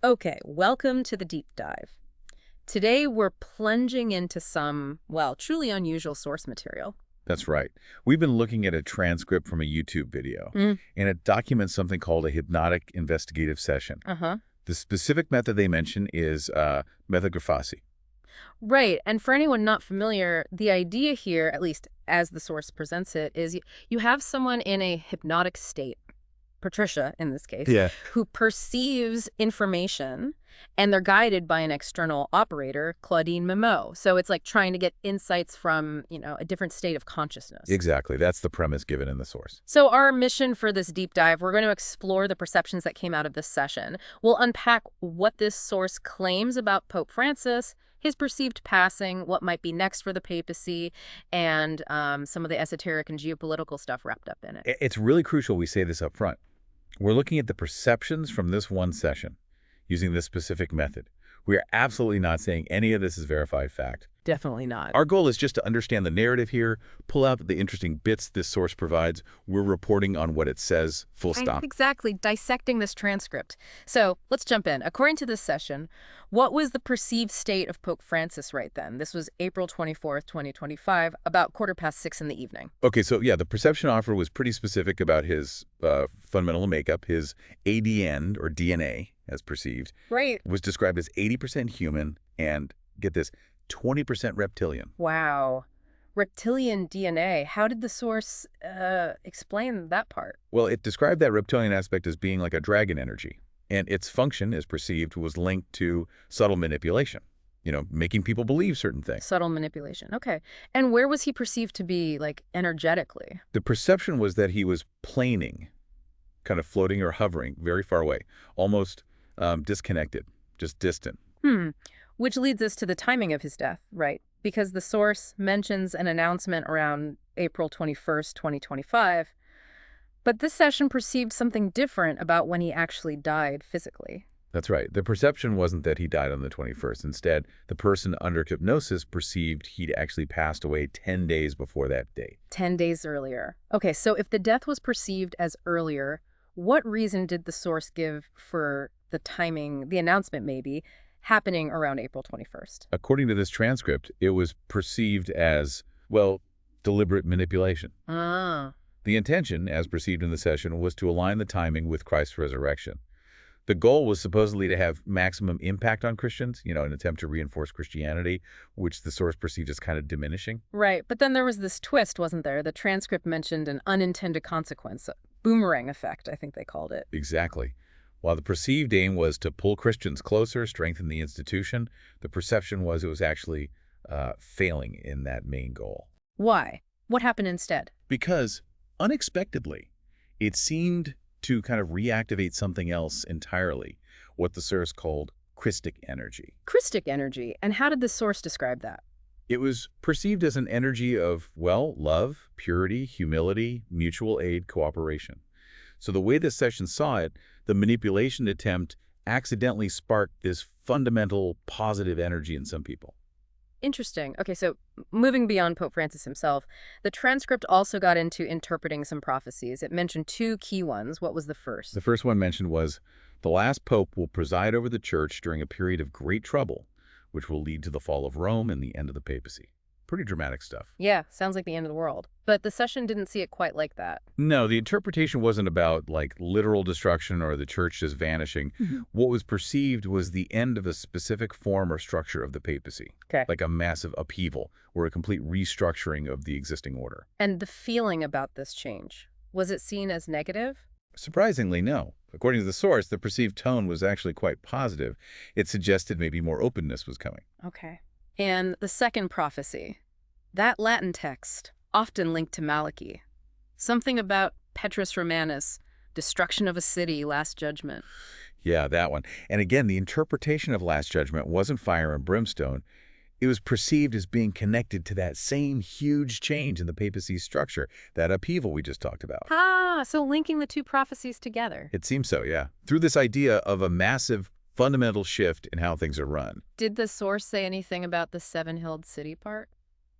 Okay, welcome to the deep dive. Today we're plunging into some, well, truly unusual source material. That's right. We've been looking at a transcript from a YouTube video, Mm. and it documents something called a hypnotic investigative session. Uh-huh. The specific method they mention is methographasi. Right, and for anyone not familiar, the idea here, at least as the source presents it, is you have someone in a hypnotic state, Patricia in this case, Yeah. who perceives information and they're guided by an external operator, Claudine Memo. So it's like trying to get insights from, a different state of consciousness. Exactly. That's the premise given in the source. So our mission for this deep dive, we're going to explore the perceptions that came out of this session. We'll unpack what this source claims about Pope Francis, his perceived passing, what might be next for the papacy, and some of the esoteric and geopolitical stuff wrapped up in it. It's really crucial we say this up front. We're looking at the perceptions from this one session using this specific method. We are absolutely not saying any of this is verified fact. Definitely not. Our goal is just to understand the narrative here, pull out the interesting bits this source provides. We're reporting on what it says, full stop. Exactly, dissecting this transcript. So let's jump in. According to this session, what was the perceived state of Pope Francis right then? This was April 24th, 2025, about 6:15 in the evening. Okay, so yeah, the perception offer was pretty specific about his fundamental makeup. His ADN, or DNA, as perceived, Right. was described as 80% human and, get this, 20% reptilian. Wow. Reptilian DNA. How did the source explain that part? Well, it described that reptilian aspect as being like a dragon energy, and its function, as perceived, was linked to subtle manipulation, making people believe certain things. Subtle manipulation. Okay. And where was he perceived to be, like, energetically? The perception was that he was planing, kind of floating or hovering very far away, almost disconnected, just distant. Which leads us to the timing of his death, right? Because the source mentions an announcement around April 21st, 2025. But this session perceived something different about when he actually died physically. That's right. The perception wasn't that he died on the 21st. Instead, the person under hypnosis perceived he'd actually passed away 10 days before that date. 10 days earlier. Okay, so if the death was perceived as earlier, what reason did the source give for the timing, the announcement maybe, happening around April 21st? According to this transcript, it was perceived as, well, deliberate manipulation. Ah. The intention, as perceived in the session, was to align the timing with Christ's resurrection. The goal was supposedly to have maximum impact on Christians, an attempt to reinforce Christianity, which the source perceived as kind of diminishing. Right, but then there was this twist, wasn't there? The transcript mentioned an unintended consequence, a boomerang effect, I think they called it. Exactly. While the perceived aim was to pull Christians closer, strengthen the institution, the perception was it was actually failing in that main goal. Why? What happened instead? Because, unexpectedly, it seemed to kind of reactivate something else entirely, what the source called Christic energy. Christic energy. And how did the source describe that? It was perceived as an energy of, well, love, purity, humility, mutual aid, cooperation. So the way this session saw it, the manipulation attempt accidentally sparked this fundamental positive energy in some people. Interesting. Okay, so moving beyond Pope Francis himself, the transcript also got into interpreting some prophecies. It mentioned two key ones. What was the first? The first one mentioned was, the last pope will preside over the church during a period of great trouble, which will lead to the fall of Rome and the end of the papacy. Pretty dramatic stuff. Yeah, sounds like the end of the world. But the session didn't see it quite like that. No, the interpretation wasn't about, literal destruction or the church just vanishing. What was perceived was the end of a specific form or structure of the papacy. Okay. Like a massive upheaval or a complete restructuring of the existing order. And the feeling about this change, was it seen as negative? Surprisingly, no. According to the source, the perceived tone was actually quite positive. It suggested maybe more openness was coming. Okay. And the second prophecy, that Latin text, often linked to Malachi. Something about Petrus Romanus, destruction of a city, last judgment. Yeah, that one. And again, the interpretation of Last Judgment wasn't fire and brimstone. It was perceived as being connected to that same huge change in the papacy's structure, that upheaval we just talked about. Ah, so linking the two prophecies together. It seems so, yeah. Through this idea of a massive fundamental shift in how things are run. Did the source say anything about the seven-hilled city part?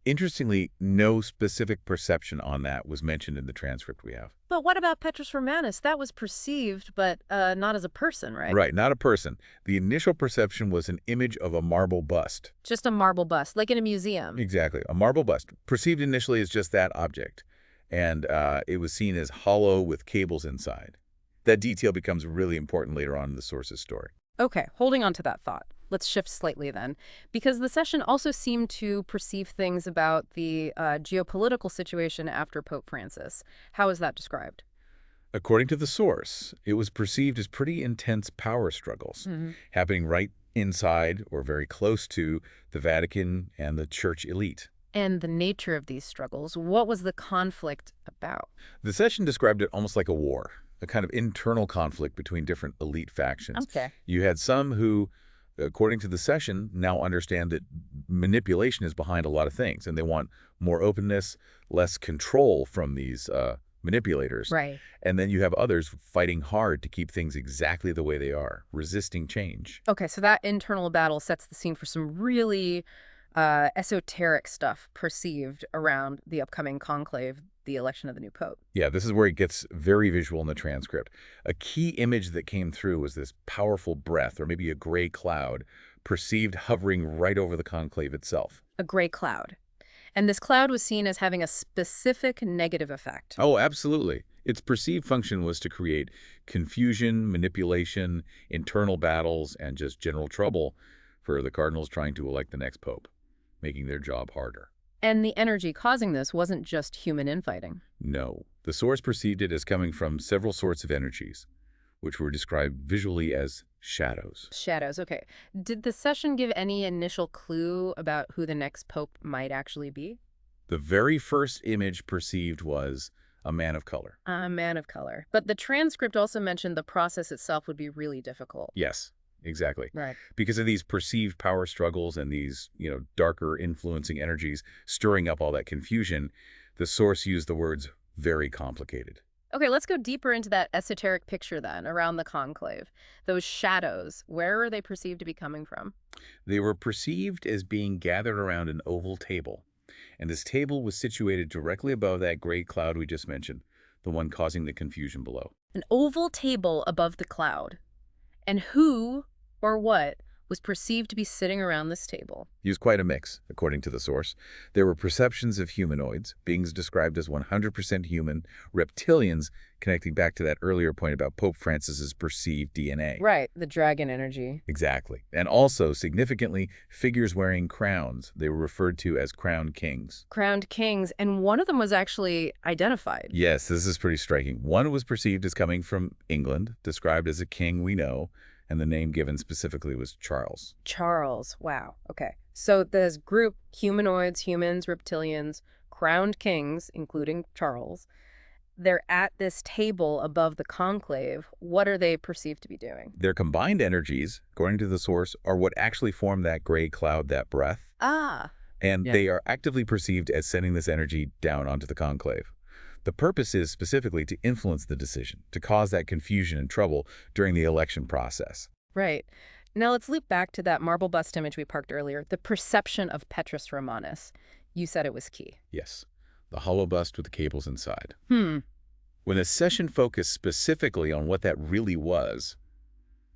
Interestingly, no specific perception on that was mentioned in the transcript we have. But what about Petrus Romanus? That was perceived, but not as a person, right? Right, not a person. The initial perception was an image of a marble bust. Just a marble bust, like in a museum. Exactly, a marble bust, perceived initially as just that object. And it was seen as hollow with cables inside. That detail becomes really important later on in the source's story. Okay, holding on to that thought. Let's shift slightly then, because the session also seemed to perceive things about the geopolitical situation after Pope Francis. How is that described? According to the source, it was perceived as pretty intense power struggles happening right inside or very close to the Vatican and the church elite. And the nature of these struggles, what was the conflict about? The session described it almost like a war, a kind of internal conflict between different elite factions. Okay. You had some who, according to the session, now understand that manipulation is behind a lot of things, and they want more openness, less control from these manipulators. Right. And then you have others fighting hard to keep things exactly the way they are, resisting change. Okay, so that internal battle sets the scene for some really esoteric stuff perceived around the upcoming conclave, the election of the new pope. Yeah, this is where it gets very visual in the transcript. A key image that came through was this powerful breath, or maybe a gray cloud, perceived hovering right over the conclave itself. A gray cloud. And this cloud was seen as having a specific negative effect. Oh, absolutely. Its perceived function was to create confusion, manipulation, internal battles, and just general trouble for the cardinals trying to elect the next pope, making their job harder. And the energy causing this wasn't just human infighting. No. The source perceived it as coming from several sorts of energies, which were described visually as shadows. Shadows, okay. Did the session give any initial clue about who the next pope might actually be? The very first image perceived was a man of color. A man of color. But the transcript also mentioned the process itself would be really difficult. Yes, exactly. Right. Because of these perceived power struggles and these, darker influencing energies stirring up all that confusion, the source used the words very complicated. Okay, let's go deeper into that esoteric picture then, around the conclave. Those shadows, where are they perceived to be coming from? They were perceived as being gathered around an oval table, and this table was situated directly above that gray cloud we just mentioned, the one causing the confusion below. An oval table above the cloud. And who or what was perceived to be sitting around this table? He was quite a mix, according to the source. There were perceptions of humanoids, beings described as 100% human, reptilians, connecting back to that earlier point about Pope Francis's perceived DNA. Right, the dragon energy. Exactly. And also, significantly, figures wearing crowns. They were referred to as crowned kings. Crowned kings, and one of them was actually identified. Yes, this is pretty striking. One was perceived as coming from England, described as a king we know, and the name given specifically was Charles. Charles, wow, okay. So this group, humanoids, humans, reptilians, crowned kings, including Charles, they're at this table above the conclave. What are they perceived to be doing? Their combined energies, according to the source, are what actually form that gray cloud, that breath. Ah. And Yeah. they are actively perceived as sending this energy down onto the conclave. The purpose is specifically to influence the decision, to cause that confusion and trouble during the election process. Right. Now let's loop back to that marble bust image we parked earlier, the perception of Petrus Romanus. You said it was key. Yes, the hollow bust with the cables inside. Hmm. When the session focused specifically on what that really was,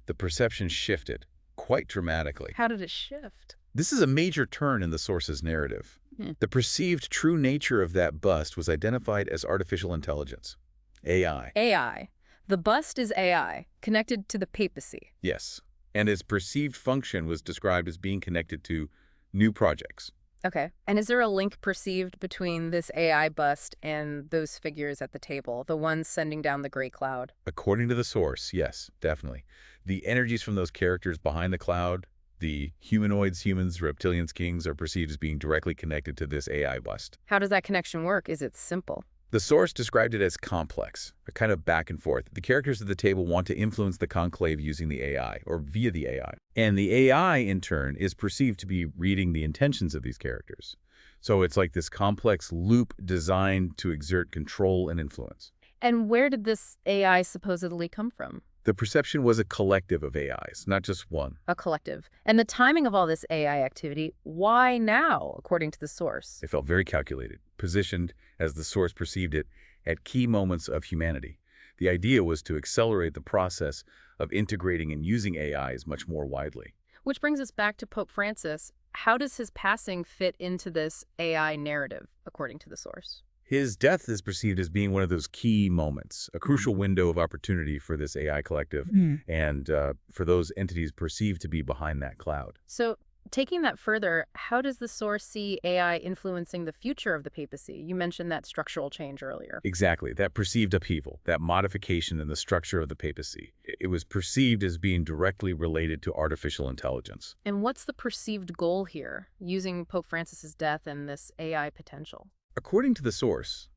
the perception shifted quite dramatically. How did it shift? This is a major turn in the source's narrative. The perceived true nature of that bust was identified as artificial intelligence, AI. AI. The bust is AI, connected to the papacy. Yes, and its perceived function was described as being connected to new projects. Okay. And is there a link perceived between this AI bust and those figures at the table, the ones sending down the gray cloud? According to the source, yes, definitely. The energies from those characters behind the cloud, the humanoids, humans, reptilians, kings, are perceived as being directly connected to this AI bust. How does that connection work? Is it simple? The source described it as complex, a kind of back and forth. The characters at the table want to influence the conclave using the AI, or via the AI. And the AI, in turn, is perceived to be reading the intentions of these characters. So it's like this complex loop designed to exert control and influence. And where did this AI supposedly come from? The perception was a collective of AIs, not just one. A collective. And the timing of all this AI activity, why now, according to the source? It felt very calculated, positioned, as the source perceived it, at key moments of humanity. The idea was to accelerate the process of integrating and using AIs much more widely. Which brings us back to Pope Francis. How does his passing fit into this AI narrative, according to the source? His death is perceived as being one of those key moments, a crucial window of opportunity for this AI collective and for those entities perceived to be behind that cloud. So, taking that further, how does the source see AI influencing the future of the papacy? You mentioned that structural change earlier. Exactly, that perceived upheaval, that modification in the structure of the papacy. It was perceived as being directly related to artificial intelligence. And what's the perceived goal here, using Pope Francis's death and this AI potential? According to the source,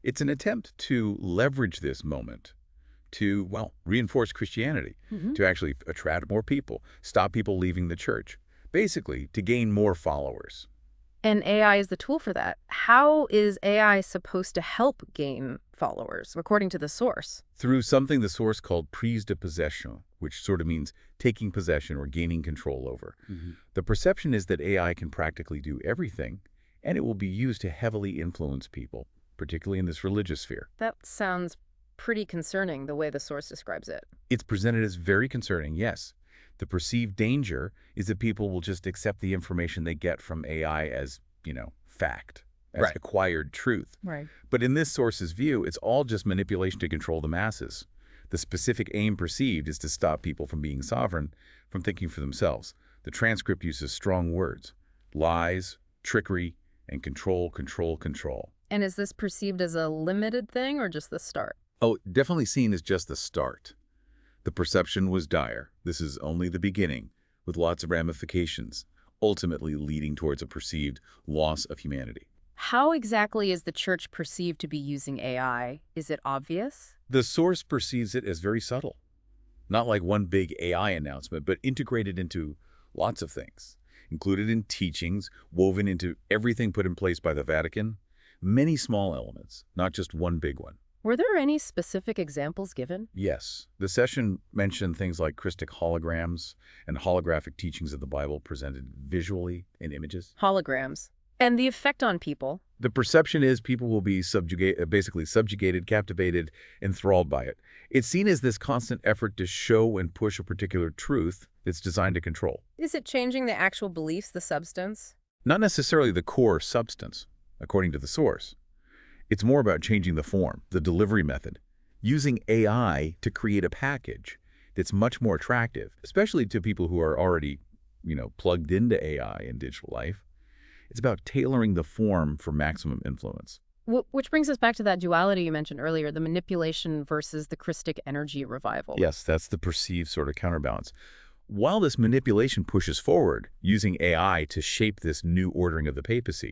it's an attempt to leverage this moment to, well, reinforce Christianity, to actually attract more people, stop people leaving the church, basically to gain more followers. And AI is the tool for that. How is AI supposed to help gain followers, according to the source? Through something the source called prise de possession, which sort of means taking possession or gaining control over. The perception is that AI can practically do everything, and it will be used to heavily influence people, particularly in this religious sphere. That sounds pretty concerning, the way the source describes it. It's presented as very concerning, yes. The perceived danger is that people will just accept the information they get from AI as, fact, as acquired truth. Right. But in this source's view, it's all just manipulation to control the masses. The specific aim perceived is to stop people from being sovereign, from thinking for themselves. The transcript uses strong words: lies, trickery, and control, control, control. And is this perceived as a limited thing or just the start? Oh, definitely seen as just the start. The perception was dire. This is only the beginning, with lots of ramifications, ultimately leading towards a perceived loss of humanity. How exactly is the church perceived to be using AI? Is it obvious? The source perceives it as very subtle. Not like one big AI announcement, but integrated into lots of things, included in teachings, woven into everything put in place by the Vatican. Many small elements, not just one big one. Were there any specific examples given? Yes. The session mentioned things like Christic holograms and holographic teachings of the Bible presented visually in images. Holograms. And the effect on people? The perception is people will be basically subjugated, captivated, enthralled by it. It's seen as this constant effort to show and push a particular truth that's designed to control. Is it changing the actual beliefs, the substance? Not necessarily the core substance, according to the source. It's more about changing the form, the delivery method, using AI to create a package that's much more attractive, especially to people who are already, plugged into AI in digital life. It's about tailoring the form for maximum influence. Which brings us back to that duality you mentioned earlier, the manipulation versus the Christic energy revival. Yes, that's the perceived sort of counterbalance. While this manipulation pushes forward, using AI to shape this new ordering of the papacy,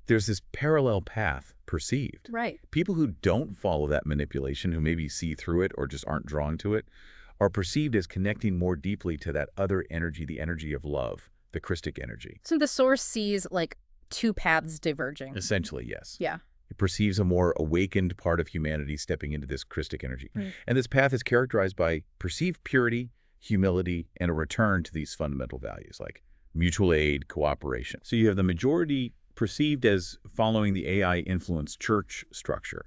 there's this parallel path perceived. Right. People who don't follow that manipulation, who maybe see through it or just aren't drawn to it, are perceived as connecting more deeply to that other energy, the energy of love, the Christic energy. So the source sees like two paths diverging. Essentially, yes. Yeah. It perceives a more awakened part of humanity stepping into this Christic energy. And this path is characterized by perceived purity, humility, and a return to these fundamental values like mutual aid, cooperation. So you have the majority perceived as following the AI-influenced church structure,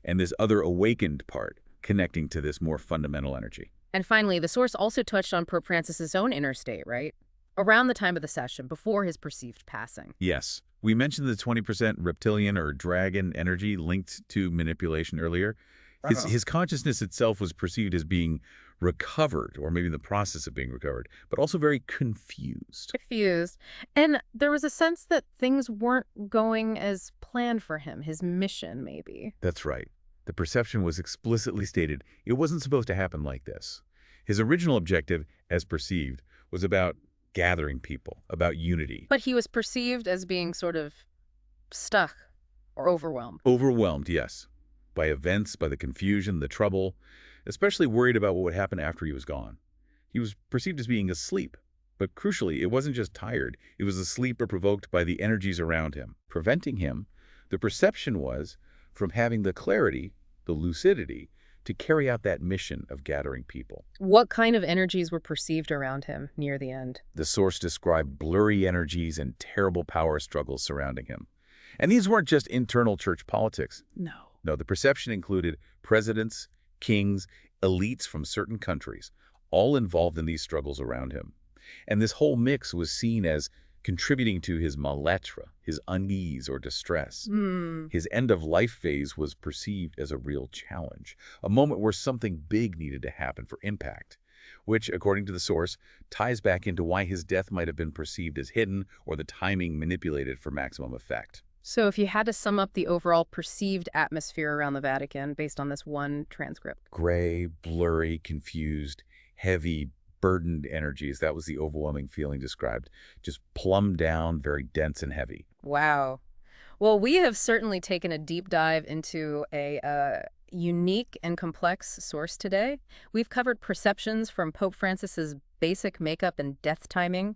and this other awakened part connecting to this more fundamental energy. And finally, the source also touched on Pope Francis's own inner state, right? Around the time of the session, before his perceived passing. Yes. We mentioned the 20% reptilian or dragon energy linked to manipulation earlier. His consciousness itself was perceived as being recovered, or maybe in the process of being recovered, but also very confused. Confused. And there was a sense that things weren't going as planned for him, his mission, maybe. That's right. The perception was explicitly stated. It wasn't supposed to happen like this. His original objective, as perceived, was about gathering people, about unity. But he was perceived as being sort of stuck or overwhelmed. Overwhelmed, yes. By events, by the confusion, the trouble, especially worried about what would happen after he was gone. He was perceived as being asleep, but crucially, it wasn't just tired. It was a sleep provoked by the energies around him, preventing him, the perception was, from having the clarity, the lucidity, to carry out that mission of gathering people. What kind of energies were perceived around him near the end? The source described blurry energies and terrible power struggles surrounding him. And these weren't just internal church politics. No, the perception included presidents, kings, elites from certain countries, all involved in these struggles around him. And this whole mix was seen as contributing to his mal-être, his unease or distress. His end-of-life phase was perceived as a real challenge, a moment where something big needed to happen for impact, which, according to the source, ties back into why his death might have been perceived as hidden or the timing manipulated for maximum effect. So if you had to sum up the overall perceived atmosphere around the Vatican based on this one transcript. Gray, blurry, confused, heavy, burdened energies. That was the overwhelming feeling described. Just plumbed down, very dense and heavy. Wow. Well, we have certainly taken a deep dive into a unique and complex source today. We've covered perceptions from Pope Francis's basic makeup and death timing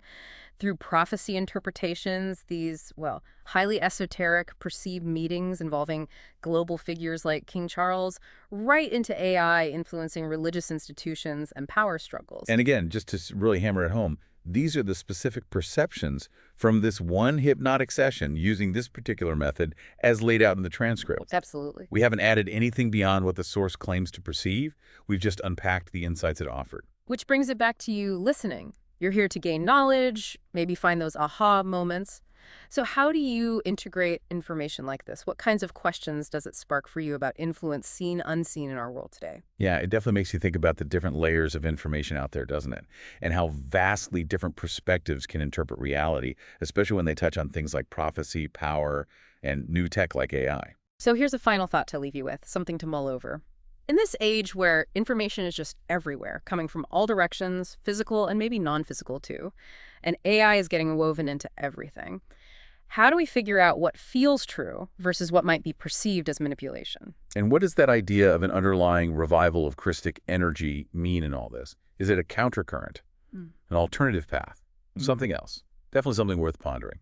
through prophecy interpretations, these, well, highly esoteric perceived meetings involving global figures like King Charles, right into AI influencing religious institutions and power struggles. And again, just to really hammer it home, these are the specific perceptions from this one hypnotic session using this particular method as laid out in the transcript. Absolutely. We haven't added anything beyond what the source claims to perceive. We've just unpacked the insights it offered. Which brings it back to you listening. You're here to gain knowledge, maybe find those aha moments. So how do you integrate information like this? What kinds of questions does it spark for you about influence seen, unseen in our world today? Yeah, it definitely makes you think about the different layers of information out there, doesn't it? And how vastly different perspectives can interpret reality, especially when they touch on things like prophecy, power, and new tech like AI. So here's a final thought to leave you with, something to mull over. In this age where information is just everywhere, coming from all directions, physical and maybe non-physical too, and AI is getting woven into everything, how do we figure out what feels true versus what might be perceived as manipulation? And what does that idea of an underlying revival of Christic energy mean in all this? Is it a countercurrent, an alternative path, something else? Definitely something worth pondering.